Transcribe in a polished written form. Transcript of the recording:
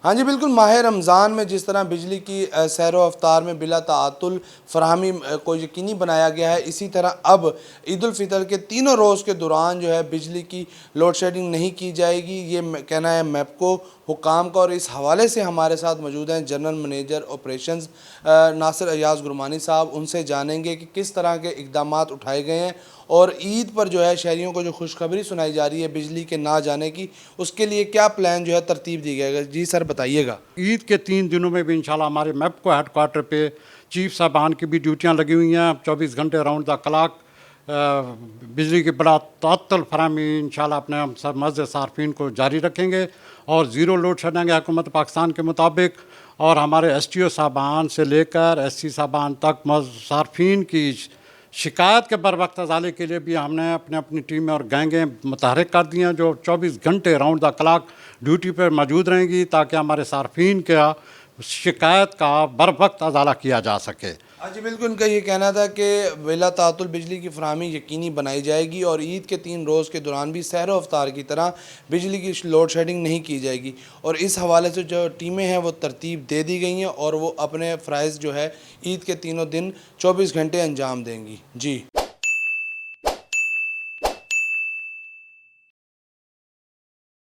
ہاں جی بالکل، ماہ رمضان میں جس طرح بجلی کی سیر و رفتار میں بلا تعطل فراہمی کو یقینی بنایا گیا ہے، اسی طرح اب عید الفطر کے تینوں روز کے دوران جو ہے بجلی کی لوڈ شیڈنگ نہیں کی جائے گی، یہ کہنا ہے میپکو حکام کا۔ اور اس حوالے سے ہمارے ساتھ موجود ہیں جنرل منیجر آپریشنز ناصر ایاز گرمانی صاحب، ان سے جانیں گے کہ کس طرح کے اقدامات اٹھائے گئے ہیں اور عید پر جو ہے شہریوں کو جو خوشخبری سنائی جا رہی ہے بجلی کے نہ جانے کی، اس کے لیے کیا پلان جو ہے ترتیب دی گئی ہے۔ جی سر بتائیے گا۔ عید کے 3 دنوں میں بھی انشاءاللہ ہمارے میپکو ہیڈ کوارٹر پہ چیف صاحبان کی بھی ڈیوٹیاں لگی ہوئی ہیں، 24 گھنٹے راؤنڈ دا کلاک بجلی کی بڑا تعطل فراہمی انشاءاللہ اپنے ہم سب مزید صارفین کو جاری رکھیں گے، اور زیرو لوڈ شیڈنگ حکومت پاکستان کے مطابق، اور ہمارے ایس ٹی او صاحبان سے لے کر ایس سی صاحبان تک صارفین کی شکایت کے بر وقت ازالے کے لیے بھی ہم نے اپنی ٹیمیں اور گینگیں متحرک کر دی ہیں، جو 24 گھنٹے راؤنڈ دا کلاک ڈیوٹی پر موجود رہیں گی تاکہ ہمارے صارفین کا شکایت کا بر وقت ازالہ کیا جا سکے۔ ہاں جی بالکل، ان کا یہ کہنا تھا کہ بلا تعطل بجلی کی فراہمی یقینی بنائی جائے گی اور عید کے 3 روز کے دوران بھی سحر و افطار کی طرح بجلی کی لوڈ شیڈنگ نہیں کی جائے گی، اور اس حوالے سے جو ٹیمیں ہیں وہ ترتیب دے دی گئی ہیں اور وہ اپنے فرائض جو ہے عید کے تینوں دن 24 گھنٹے انجام دیں گی۔ جی